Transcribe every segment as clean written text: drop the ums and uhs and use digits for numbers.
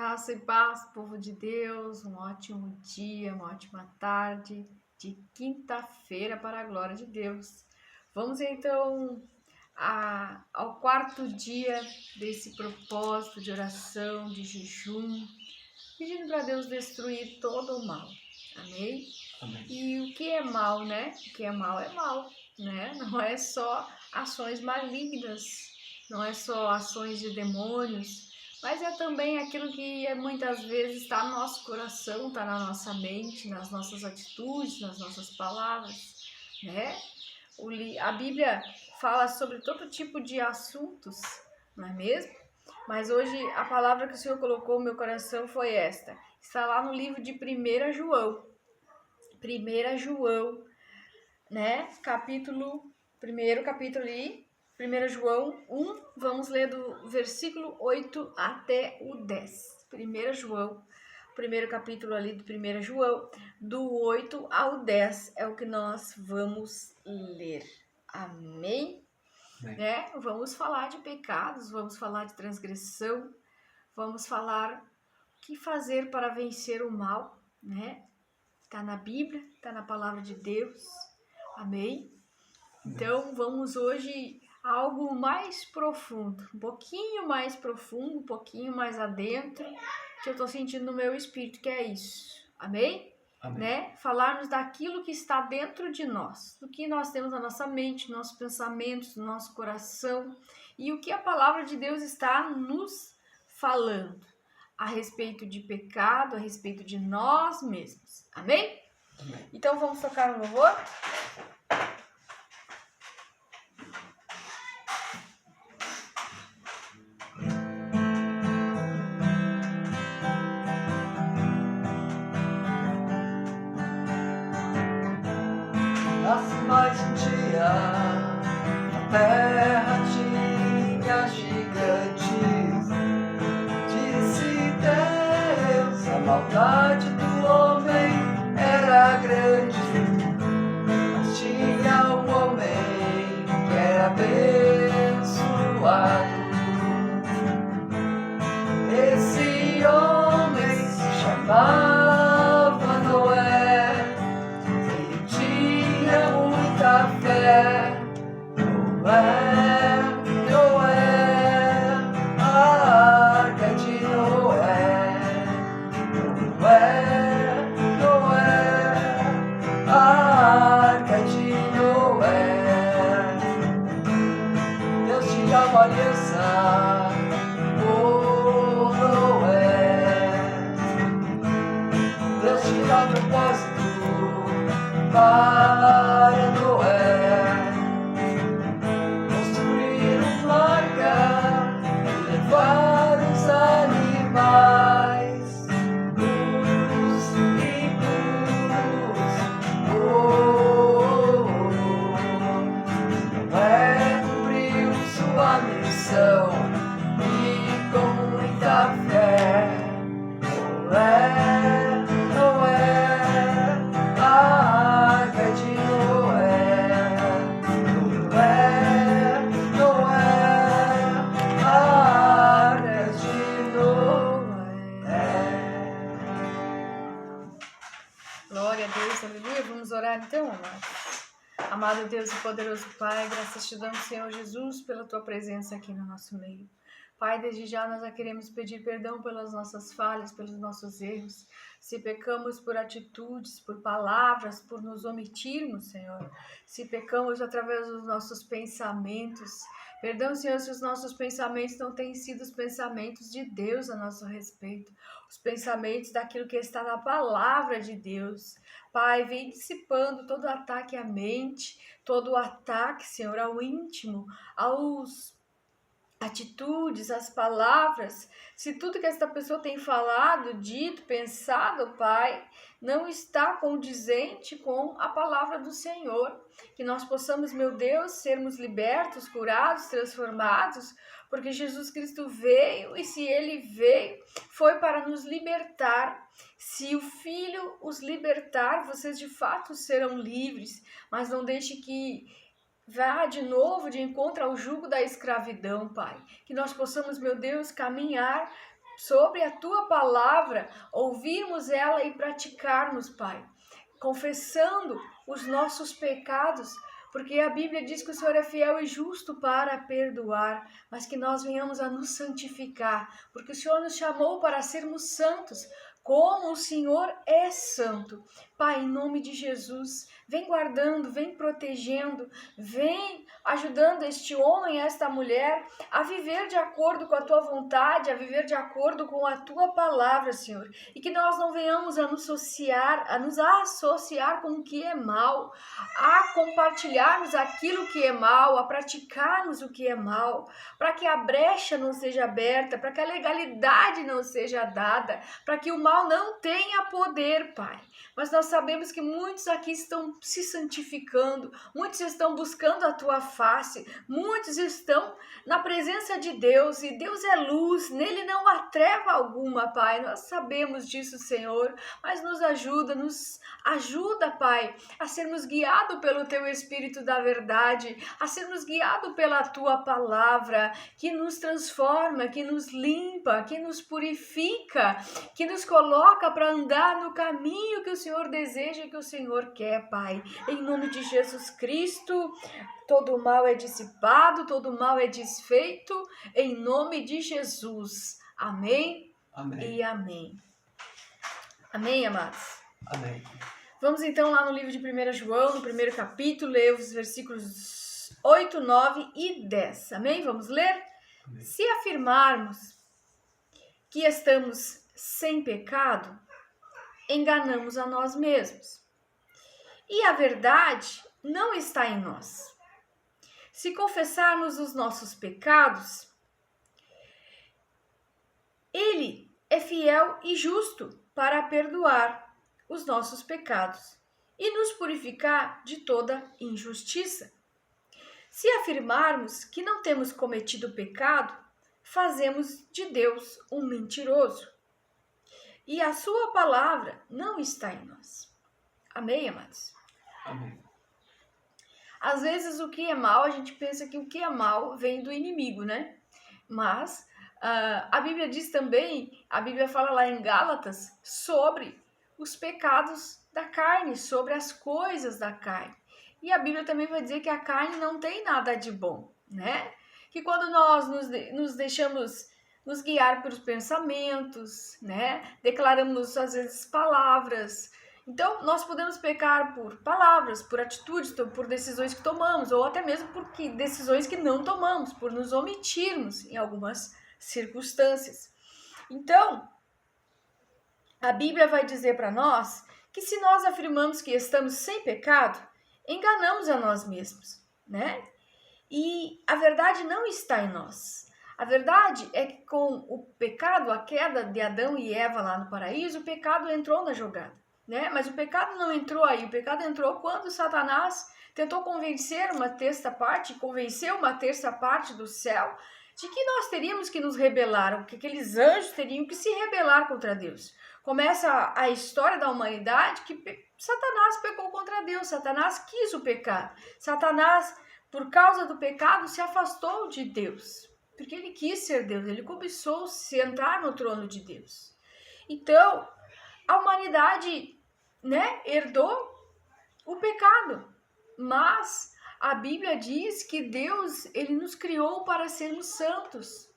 Graça e paz, povo de Deus, um ótimo dia, uma ótima tarde de quinta-feira para a glória de Deus. Vamos então ao quarto dia desse propósito de oração, de jejum, pedindo para Deus destruir todo o mal. Amém? Amém. E o que é mal, né? O que é mal, né? Não é só ações malignas, não é só ações de demônios, mas é também aquilo que muitas vezes está no nosso coração, está na nossa mente, nas nossas atitudes, nas nossas palavras, né? A Bíblia fala sobre todo tipo de assuntos, não é mesmo? Mas hoje a palavra que o Senhor colocou no meu coração foi esta. Está lá no livro de 1 João. 1 João, né? Primeiro capítulo ali, 1 João 1, vamos ler do versículo 8 até o 10. 1 João, primeiro capítulo ali do 1 João, do 8 ao 10 é o que nós vamos ler. Amém? Né? Vamos falar de pecados, vamos falar de transgressão, vamos falar o que fazer para vencer o mal, né? Está na Bíblia, está na palavra de Deus. Amém? Então, vamos hoje a algo mais profundo, um pouquinho mais profundo, um pouquinho mais adentro, que eu estou sentindo no meu espírito, que é isso. Amém? Amém. Né? Falarmos daquilo que está dentro de nós, do que nós temos na nossa mente, nos nossos pensamentos, no nosso coração, e o que a palavra de Deus está nos falando a respeito de pecado, a respeito de nós mesmos. Amém? Amém. Então vamos tocar no louvor? Nasce mais um dia, a terra tinha gigantes. Disse Deus, a maldade do homem era grande. Mas tinha um homem que era abençoado. Esse homem se chamava Noé. Ele tinha muita fé. Noé, a arca de Noé. Noé, a arca de Noé. Deus te dá uma aliança, oh Noé. Deus te dá propósito para Noé. Construir uma arca e levar os animais puros e puros. Noé cumpriu sua missão e com muita fé. Noé, a arca de Noé. Noé, a arca de Noé. Glória a Deus, aleluia. Vamos orar então, amados. Amado Deus e poderoso Pai, graças te damos, Senhor Jesus, pela tua presença aqui no nosso meio. Pai, desde já nós já queremos pedir perdão pelas nossas falhas, pelos nossos erros. Se pecamos por atitudes, por palavras, por nos omitirmos, Senhor. Se pecamos através dos nossos pensamentos. Perdão, Senhor, se os nossos pensamentos não têm sido os pensamentos de Deus a nosso respeito. Os pensamentos daquilo que está na palavra de Deus. Pai, vem dissipando todo ataque à mente, todo o ataque, Senhor, ao íntimo, aos atitudes, as palavras, se tudo que esta pessoa tem falado, dito, pensado, Pai, não está condizente com a palavra do Senhor, que nós possamos, meu Deus, sermos libertos, curados, transformados, porque Jesus Cristo veio e se Ele veio, foi para nos libertar. Se o Filho os libertar, vocês de fato serão livres, mas não deixe que vá de novo de encontro ao jugo da escravidão, Pai. Que nós possamos, meu Deus, caminhar sobre a tua palavra, ouvirmos ela e praticarmos, Pai, confessando os nossos pecados, porque a Bíblia diz que o Senhor é fiel e justo para perdoar, mas que nós venhamos a nos santificar, porque o Senhor nos chamou para sermos santos, como o Senhor é santo. Pai, em nome de Jesus, vem guardando, vem protegendo, vem ajudando este homem e esta mulher a viver de acordo com a tua vontade, a viver de acordo com a tua palavra, Senhor. E que nós não venhamos a nos associar com o que é mal, a compartilharmos aquilo que é mal, a praticarmos o que é mal, para que a brecha não seja aberta, para que a legalidade não seja dada, para que o mal não tenha poder, Pai. Mas nós sabemos que muitos aqui estão se santificando, muitos estão buscando a tua face, muitos estão na presença de Deus, e Deus é luz, nele não há treva alguma, Pai. Nós sabemos disso, Senhor, mas nos ajuda, Pai, a sermos guiados pelo teu Espírito da verdade, a sermos guiados pela tua palavra, que nos transforma, que nos limpa, que nos purifica, que nos coloca para andar no caminho que o Senhor deseja e que o Senhor quer, Pai. Em nome de Jesus Cristo, todo mal é dissipado, todo mal é desfeito, em nome de Jesus. Amém? Amém. E amém. Amém, amados? Amém. Vamos então lá no livro de 1 João, no primeiro capítulo, ler os versículos 8, 9 e 10. Amém? Vamos ler? Amém. Se afirmarmos que estamos sem pecado, enganamos a nós mesmos. E a verdade não está em nós. Se confessarmos os nossos pecados, Ele é fiel e justo para perdoar os nossos pecados e nos purificar de toda injustiça. Se afirmarmos que não temos cometido pecado, fazemos de Deus um mentiroso, e a sua palavra não está em nós. Amém, amados? Amém. Às vezes o que é mal, a gente pensa que o que é mal vem do inimigo, né? Mas a Bíblia diz também, a Bíblia fala lá em Gálatas sobre os pecados da carne, sobre as coisas da carne. E a Bíblia também vai dizer que a carne não tem nada de bom, né? Que quando nós nos deixamos nos guiar pelos pensamentos, né? Declaramos às vezes palavras. Então, nós podemos pecar por palavras, por atitudes, por decisões que tomamos, ou até mesmo por decisões que não tomamos, por nos omitirmos em algumas circunstâncias. Então, a Bíblia vai dizer para nós que se nós afirmamos que estamos sem pecado, enganamos a nós mesmos, né? E a verdade não está em nós. A verdade é que com o pecado, a queda de Adão e Eva lá no paraíso, o pecado entrou na jogada, né? Mas o pecado não entrou aí, o pecado entrou quando Satanás tentou convenceu uma terça parte do céu de que nós teríamos que nos rebelar, que aqueles anjos teriam que se rebelar contra Deus. Começa a história da humanidade que Satanás pecou contra Deus, Satanás quis o pecado, Satanás, por causa do pecado, se afastou de Deus, porque ele quis ser Deus, ele cobiçou sentar no trono de Deus. Então, a humanidade, né, herdou o pecado, mas a Bíblia diz que Deus, ele nos criou para sermos santos.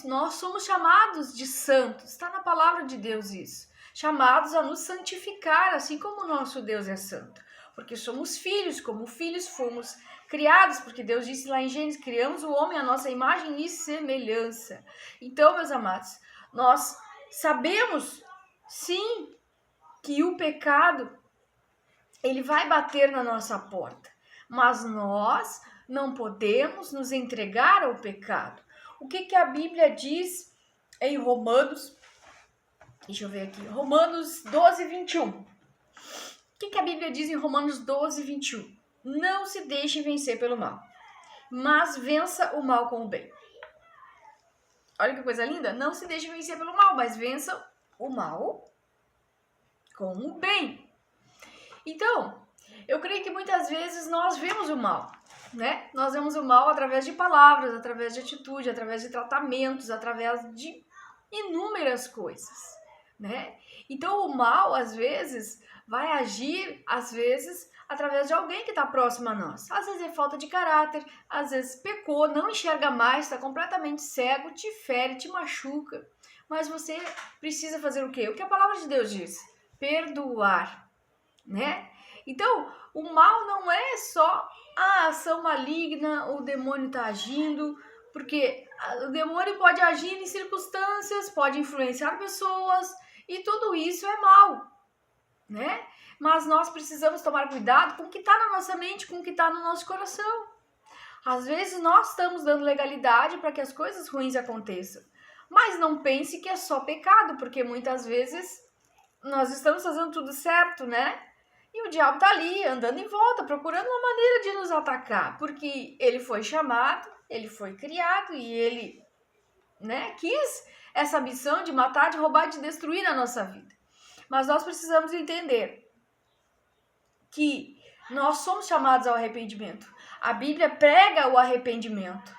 Nós somos chamados de santos, está na palavra de Deus isso. Chamados a nos santificar, assim como o nosso Deus é santo. Porque somos filhos, como filhos fomos criados, porque Deus disse lá em Gênesis, criamos o homem à nossa imagem e semelhança. Então, meus amados, nós sabemos, sim, que o pecado, ele vai bater na nossa porta. Mas nós não podemos nos entregar ao pecado. O que a Bíblia diz em Romanos? Deixa eu ver aqui. Romanos 12, 21. O que a Bíblia diz em Romanos 12, 21? Não se deixe vencer pelo mal, mas vença o mal com o bem. Olha que coisa linda. Não se deixe vencer pelo mal, mas vença o mal com o bem. Então, eu creio que muitas vezes nós vemos o mal, né? Nós vemos o mal através de palavras, através de atitude, através de tratamentos, através de inúmeras coisas, né? Então o mal, às vezes, vai agir, às vezes, através de alguém que está próximo a nós. Às vezes é falta de caráter, às vezes pecou, não enxerga mais, está completamente cego, te fere, te machuca. Mas você precisa fazer o quê? O que a palavra de Deus diz? Perdoar, né? Então, o mal não é só a ação maligna, o demônio está agindo, porque o demônio pode agir em circunstâncias, pode influenciar pessoas, e tudo isso é mal, né? Mas nós precisamos tomar cuidado com o que está na nossa mente, com o que está no nosso coração. Às vezes nós estamos dando legalidade para que as coisas ruins aconteçam, mas não pense que é só pecado, porque muitas vezes nós estamos fazendo tudo certo, né? E o diabo tá ali, andando em volta, procurando uma maneira de nos atacar, porque ele foi chamado, ele foi criado e ele, né, quis essa missão de matar, de roubar, de destruir a nossa vida. Mas nós precisamos entender que nós somos chamados ao arrependimento. A Bíblia prega o arrependimento.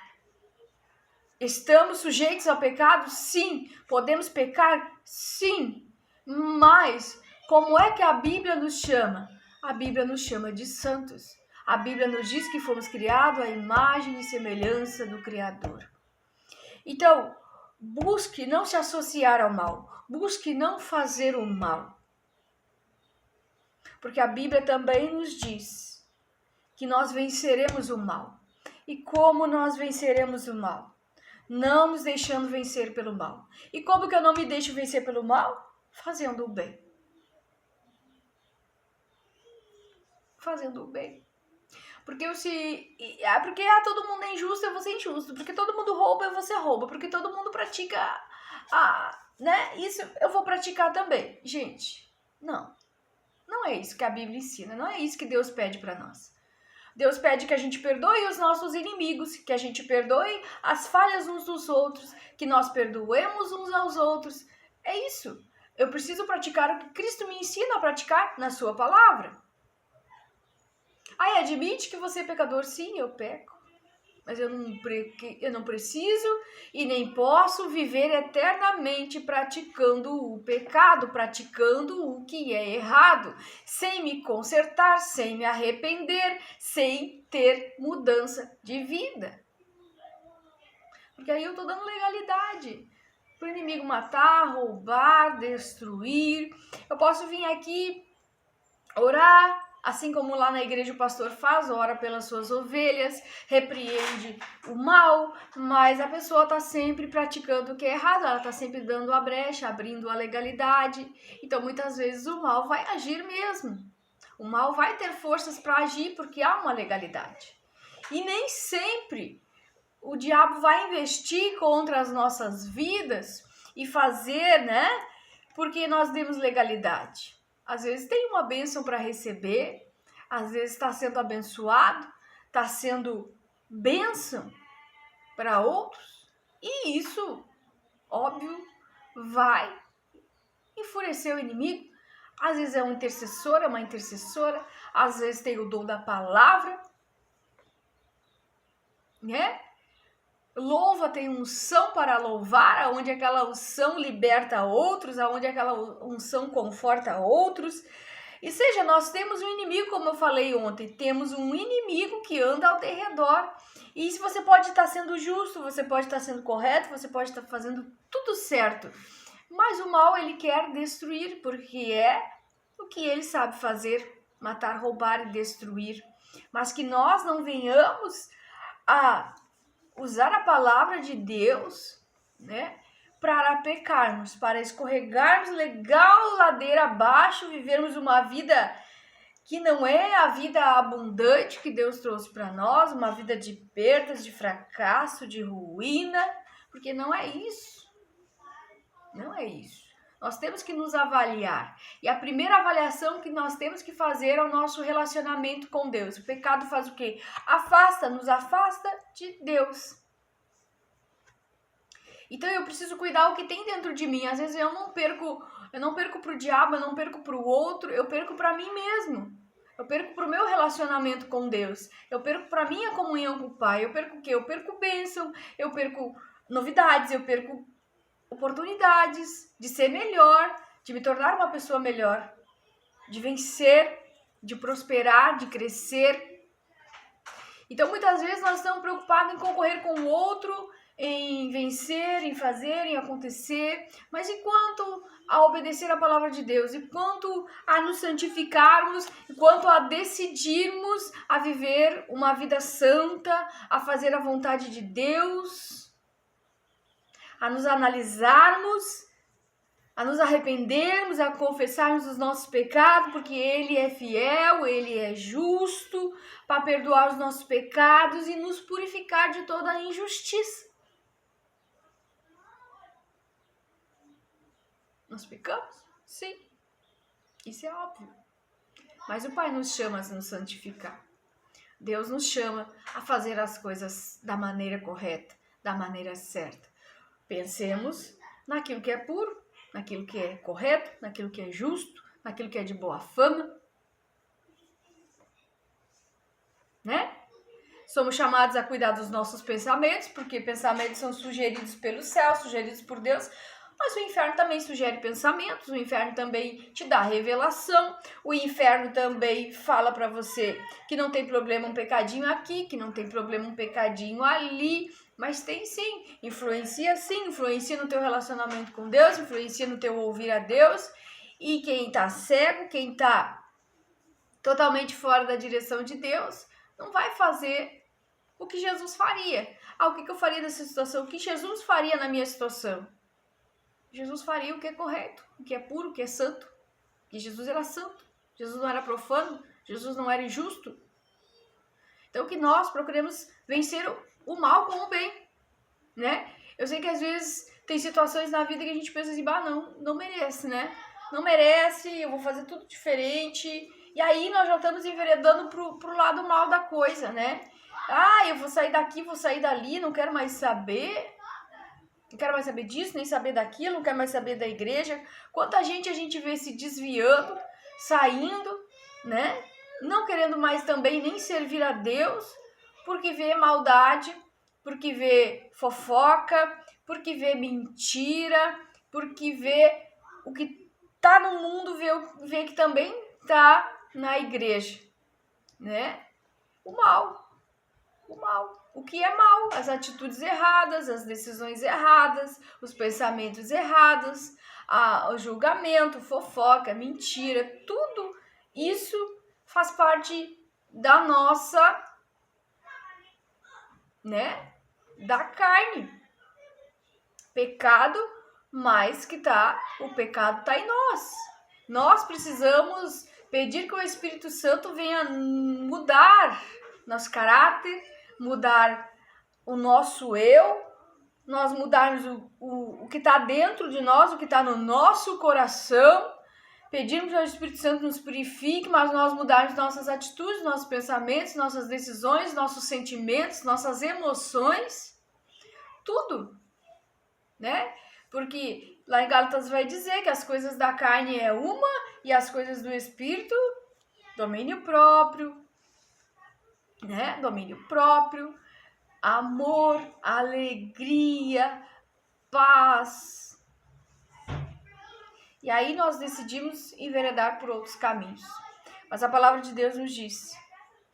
Estamos sujeitos ao pecado? Sim. Podemos pecar? Sim. Mas como é que a Bíblia nos chama? A Bíblia nos chama de santos. A Bíblia nos diz que fomos criados à imagem e semelhança do Criador. Então, busque não se associar ao mal. Busque não fazer o mal. Porque a Bíblia também nos diz que nós venceremos o mal. E como nós venceremos o mal? Não nos deixando vencer pelo mal. E como que eu não me deixo vencer pelo mal? Fazendo o bem. Fazendo o bem. Porque todo mundo é injusto, eu vou ser injusto. Porque todo mundo rouba, eu vou ser rouba. Porque todo mundo pratica, né? Isso eu vou praticar também. Gente, não. Não é isso que a Bíblia ensina. Não é isso que Deus pede para nós. Deus pede que a gente perdoe os nossos inimigos, que a gente perdoe as falhas uns dos outros, que nós perdoemos uns aos outros. É isso. Eu preciso praticar o que Cristo me ensina a praticar na sua palavra. Aí admite que você é pecador? Sim, eu peco. Mas eu não preciso e nem posso viver eternamente praticando o pecado, praticando o que é errado, sem me consertar, sem me arrepender, sem ter mudança de vida. Porque aí eu estou dando legalidade para o inimigo matar, roubar, destruir. Eu posso vir aqui orar, assim como lá na igreja o pastor faz, ora pelas suas ovelhas, repreende o mal, mas a pessoa está sempre praticando o que é errado, ela está sempre dando a brecha, abrindo a legalidade. Então, muitas vezes o mal vai agir mesmo. O mal vai ter forças para agir porque há uma legalidade. E nem sempre o diabo vai investir contra as nossas vidas e fazer, né? Porque nós demos legalidade. Às vezes tem uma bênção para receber, às vezes está sendo abençoado, está sendo bênção para outros, e isso, óbvio, vai enfurecer o inimigo. Às vezes é um intercessor, é uma intercessora, às vezes tem o dom da palavra, né? Louva tem unção para louvar, onde aquela unção liberta outros, onde aquela unção conforta outros. E seja, nós temos um inimigo, como eu falei ontem, temos um inimigo que anda ao redor. E se você pode estar sendo justo, você pode estar sendo correto, você pode estar fazendo tudo certo. Mas o mal ele quer destruir, porque é o que ele sabe fazer, matar, roubar e destruir. Mas que nós não venhamos a usar a palavra de Deus, né, para pecarmos, para escorregarmos legal ladeira abaixo, vivermos uma vida que não é a vida abundante que Deus trouxe para nós, uma vida de perdas, de fracasso, de ruína, porque não é isso. Não é isso. Nós temos que nos avaliar. E a primeira avaliação que nós temos que fazer é o nosso relacionamento com Deus. O pecado faz o quê? Nos afasta de Deus. Então eu preciso cuidar o que tem dentro de mim. Às vezes eu não perco para o diabo, eu não perco para o outro, eu perco para mim mesmo. Eu perco para o meu relacionamento com Deus. Eu perco para a minha comunhão com o Pai. Eu perco o quê? Eu perco bênção, eu perco novidades, eu perco oportunidades de ser melhor, de me tornar uma pessoa melhor, de vencer, de prosperar, de crescer. Então, muitas vezes nós estamos preocupados em concorrer com o outro, em vencer, em fazer, em acontecer, mas enquanto a obedecer a palavra de Deus, enquanto a nos santificarmos, enquanto a decidirmos a viver uma vida santa, a fazer a vontade de Deus, a nos analisarmos, a nos arrependermos, a confessarmos os nossos pecados, porque Ele é fiel, Ele é justo, para perdoar os nossos pecados e nos purificar de toda a injustiça. Nós pecamos? Sim, isso é óbvio. Mas o Pai nos chama a nos santificar. Deus nos chama a fazer as coisas da maneira correta, da maneira certa. Pensemos naquilo que é puro, naquilo que é correto, naquilo que é justo, naquilo que é de boa fama, né? Somos chamados a cuidar dos nossos pensamentos, porque pensamentos são sugeridos pelo céu, sugeridos por Deus, mas o inferno também sugere pensamentos, o inferno também te dá revelação, o inferno também fala para você que não tem problema um pecadinho aqui, que não tem problema um pecadinho ali, mas tem sim, influencia no teu relacionamento com Deus, influencia no teu ouvir a Deus, e quem tá cego, quem tá totalmente fora da direção de Deus, não vai fazer o que Jesus faria. O que eu faria nessa situação? O que Jesus faria na minha situação? Jesus faria o que é correto, o que é puro, o que é santo. Porque Jesus era santo, Jesus não era profano, Jesus não era injusto. Então que nós procuremos vencer o mal com o bem, né? Eu sei que às vezes tem situações na vida que a gente pensa assim, não merece, né? Não merece, eu vou fazer tudo diferente. E aí nós já estamos enveredando pro lado mal da coisa, né? Eu vou sair daqui, vou sair dali, não quero mais saber. Não quero mais saber disso, nem saber daquilo, não quero mais saber da igreja. Quanta gente a gente vê se desviando, saindo, né? Não querendo mais também nem servir a Deus, porque vê maldade, porque vê fofoca, porque vê mentira, porque vê o que tá no mundo, vê que também tá na igreja, né? O mal. O que é mal, as atitudes erradas, as decisões erradas, os pensamentos errados, o julgamento, fofoca, mentira, tudo isso faz parte da nossa, né, da carne. Pecado, mas o pecado está em nós. Nós precisamos pedir que o Espírito Santo venha mudar nosso caráter, mudar o nosso eu, nós mudarmos o que está dentro de nós, o que está no nosso coração, pedirmos ao Espírito Santo nos purifique, mas nós mudarmos nossas atitudes, nossos pensamentos, nossas decisões, nossos sentimentos, nossas emoções, tudo, né? Porque lá em Gálatas vai dizer que as coisas da carne é uma e as coisas do Espírito, domínio próprio, né? Domínio próprio, amor, alegria, paz. E aí nós decidimos enveredar por outros caminhos. Mas a palavra de Deus nos diz,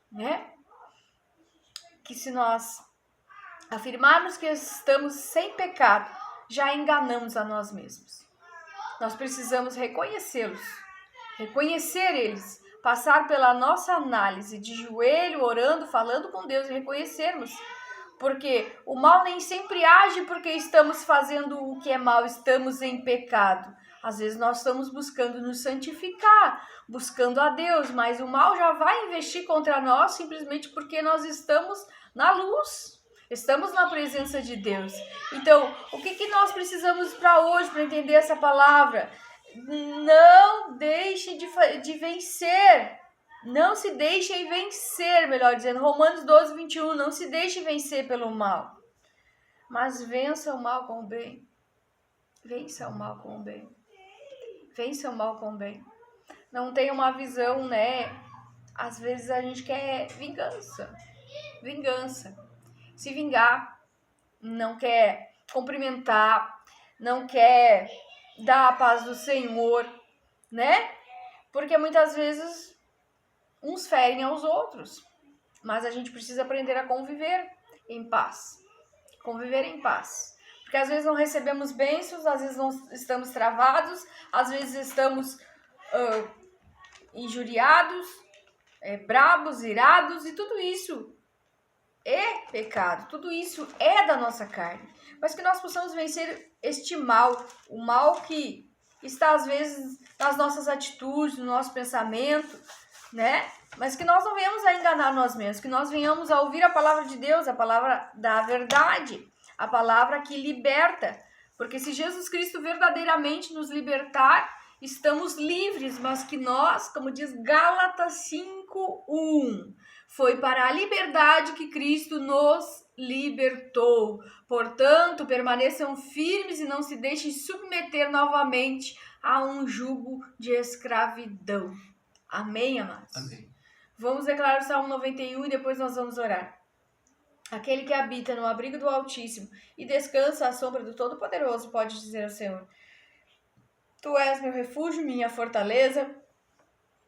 né? Que se nós afirmarmos que estamos sem pecado, já enganamos a nós mesmos. Nós precisamos reconhecê-los, reconhecer eles, passar pela nossa análise de joelho, orando, falando com Deus e reconhecermos. Porque o mal nem sempre age porque estamos fazendo o que é mal, estamos em pecado. Às vezes nós estamos buscando nos santificar, buscando a Deus, mas o mal já vai investir contra nós simplesmente porque nós estamos na luz, estamos na presença de Deus. Então, o que nós precisamos para hoje, para entender essa palavra? Não deixe de vencer. Não se deixem vencer, melhor dizendo. Romanos 12, 21. Não se deixe vencer pelo mal. Mas vença o mal com o bem. Vença o mal com o bem. Vença o mal com o bem. Não tenha uma visão, né? Às vezes a gente quer vingança. Vingança. Se vingar. Não quer cumprimentar. não quer dar a paz do Senhor, né? Porque muitas vezes uns ferem aos outros, mas a gente precisa aprender a conviver em paz. Conviver em paz. Porque às vezes não recebemos bênçãos, às vezes não estamos travados, às vezes estamos injuriados, brabos, irados, e tudo isso é pecado, tudo isso é da nossa carne. Mas que nós possamos vencer este mal, o mal que está às vezes nas nossas atitudes, no nosso pensamento, né? Mas que nós não venhamos a enganar nós mesmos, que nós venhamos a ouvir a palavra de Deus, a palavra da verdade, a palavra que liberta. Porque se Jesus Cristo verdadeiramente nos libertar, estamos livres, mas que nós, como diz Gálatas 5:1, foi para a liberdade que Cristo nos libertou. Portanto, permaneçam firmes e não se deixem submeter novamente a um jugo de escravidão. Amém, amados? Amém. Vamos declarar o Salmo 91 e depois nós vamos orar. Aquele que habita no abrigo do Altíssimo e descansa à sombra do Todo-Poderoso pode dizer ao Senhor: Tu és meu refúgio, minha fortaleza,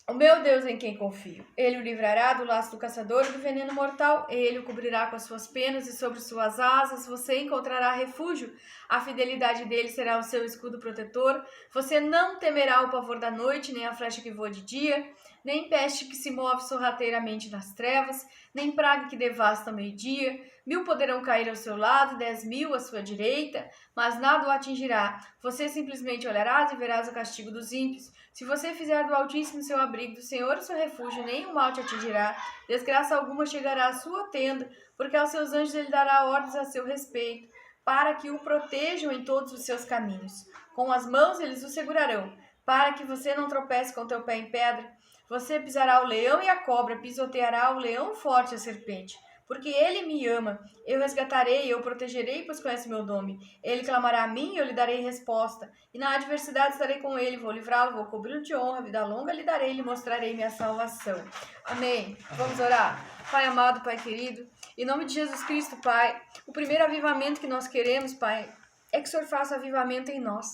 o meu Deus em quem confio. Ele o livrará do laço do caçador e do veneno mortal. Ele o cobrirá com as suas penas e sobre suas asas você encontrará refúgio. A fidelidade dele será o seu escudo protetor. Você não temerá o pavor da noite, nem a flecha que voa de dia, nem peste que se move sorrateiramente nas trevas, nem praga que devasta ao meio-dia. 1000 poderão cair ao seu lado, 10.000 à sua direita, mas nada o atingirá. Você simplesmente olharás e verás o castigo dos ímpios. Se você fizer do Altíssimo seu abrigo, do Senhor o seu refúgio, nenhum mal te atingirá. Desgraça alguma chegará à sua tenda, porque aos seus anjos ele dará ordens a seu respeito, para que o protejam em todos os seus caminhos. Com as mãos eles o segurarão, para que você não tropece com teu pé em pedra. Você pisará o leão e a cobra, pisoteará o leão forte e a serpente. Porque ele me ama, eu resgatarei, eu protegerei, pois conhece meu nome. Ele clamará a mim e eu lhe darei resposta. E na adversidade estarei com ele, vou livrá-lo, vou cobri-lo de honra, vida longa lhe darei e lhe mostrarei minha salvação. Amém. Vamos orar. Pai amado, Pai querido, em nome de Jesus Cristo, Pai, o primeiro avivamento que nós queremos, Pai, é que o Senhor faça avivamento em nós.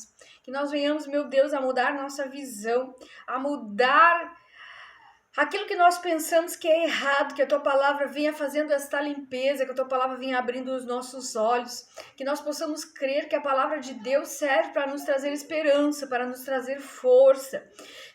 Que nós venhamos, meu Deus, a mudar nossa visão, a mudar aquilo que nós pensamos que é errado, que a Tua Palavra venha fazendo esta limpeza, que a Tua Palavra venha abrindo os nossos olhos, que nós possamos crer que a Palavra de Deus serve para nos trazer esperança, para nos trazer força,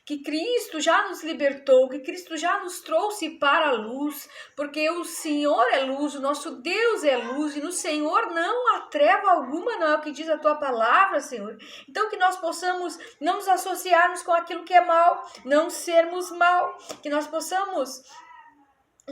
que Cristo já nos libertou, que Cristo já nos trouxe para a luz, porque o Senhor é luz, o nosso Deus é luz, e no Senhor não há treva alguma, não é o que diz a Tua Palavra, Senhor. Então que nós possamos não nos associarmos com aquilo que é mal, não sermos mal, que nós possamos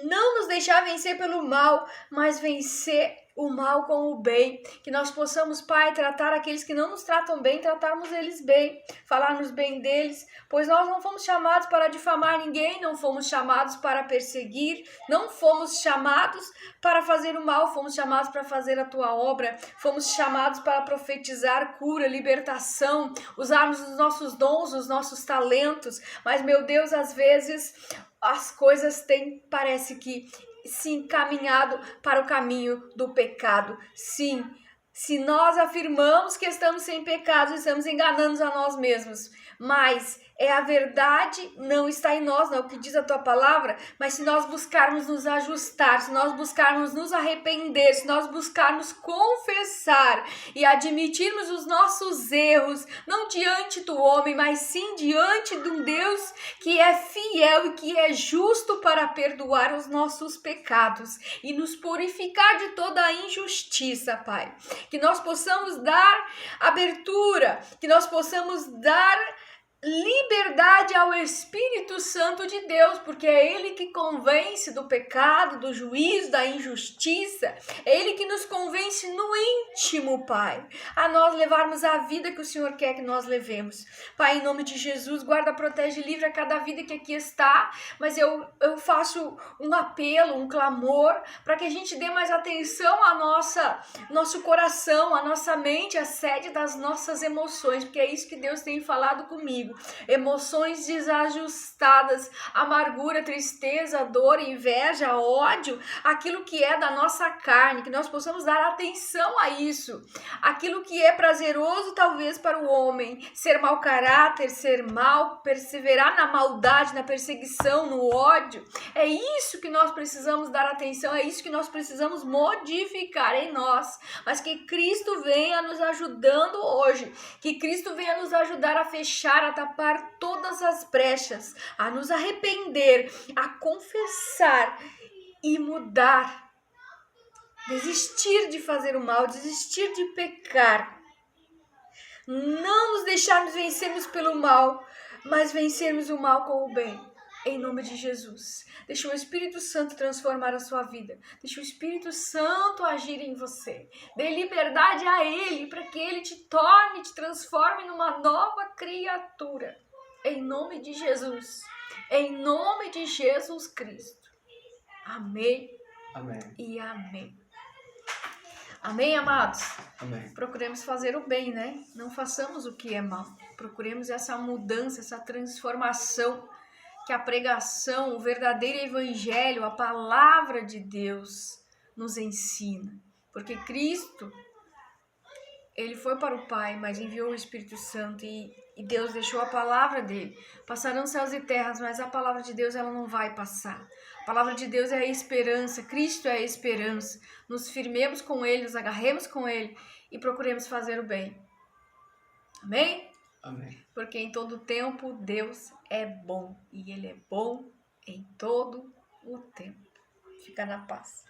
não nos deixar vencer pelo mal, mas vencer o mal com o bem, que nós possamos, Pai, tratar aqueles que não nos tratam bem, tratarmos eles bem, falarmos bem deles, pois nós não fomos chamados para difamar ninguém, não fomos chamados para perseguir, não fomos chamados para fazer o mal, fomos chamados para fazer a Tua obra, fomos chamados para profetizar cura, libertação, usarmos os nossos dons, os nossos talentos, mas, meu Deus, às vezes as coisas parece que se encaminhado para o caminho do pecado. Sim, se nós afirmamos que estamos sem pecado, estamos enganando a nós mesmos, mas a verdade não está em nós, não é o que diz a Tua Palavra, mas se nós buscarmos nos ajustar, se nós buscarmos nos arrepender, se nós buscarmos confessar e admitirmos os nossos erros, não diante do homem, mas sim diante de um Deus que é fiel e que é justo para perdoar os nossos pecados e nos purificar de toda a injustiça, Pai. Que nós possamos dar abertura, que nós possamos dar liberdade ao Espírito Santo de Deus, porque é Ele que convence do pecado, do juízo, da injustiça, é Ele que nos convence no íntimo, Pai, a nós levarmos a vida que o Senhor quer que nós levemos. Pai, em nome de Jesus, guarda, protege e livra cada vida que aqui está, mas eu faço um apelo, um clamor, para que a gente dê mais atenção à nosso coração, à nossa mente, à sede das nossas emoções, porque é isso que Deus tem falado comigo. inimigo, emoções desajustadas, amargura, tristeza, dor, inveja, ódio, aquilo que é da nossa carne, que nós possamos dar atenção a isso, aquilo que é prazeroso talvez para o homem, ser mau caráter, ser mal, perseverar na maldade, na perseguição, no ódio, é isso que nós precisamos dar atenção, é isso que nós precisamos modificar em nós, mas que Cristo venha nos ajudando hoje, que Cristo venha nos ajudar a fechar, a tapar todas as brechas, a nos arrepender, a confessar e mudar, desistir de fazer o mal, desistir de pecar, não nos deixarmos vencermos pelo mal, mas vencermos o mal com o bem, em nome de Jesus. Deixa o Espírito Santo transformar a sua vida, deixa o Espírito Santo agir em você, dê liberdade a Ele, para que Ele te torne, te transforme numa nova criatura, em nome de Jesus, em nome de Jesus Cristo. Amém. Amém. E amém. Amém, amados? Amém. Procuremos fazer o bem, né? Não façamos o que é mal. Procuremos essa mudança, essa transformação que a pregação, o verdadeiro evangelho, a palavra de Deus nos ensina. Porque Cristo, Ele foi para o Pai, mas enviou o Espírito Santo e Deus deixou a palavra dele. Passarão céus e terras, mas a palavra de Deus ela não vai passar. A palavra de Deus é a esperança, Cristo é a esperança. Nos firmemos com Ele, nos agarremos com Ele e procuremos fazer o bem. Amém? Amém. Porque em todo tempo Deus é bom e Ele é bom em todo o tempo. Fica na paz.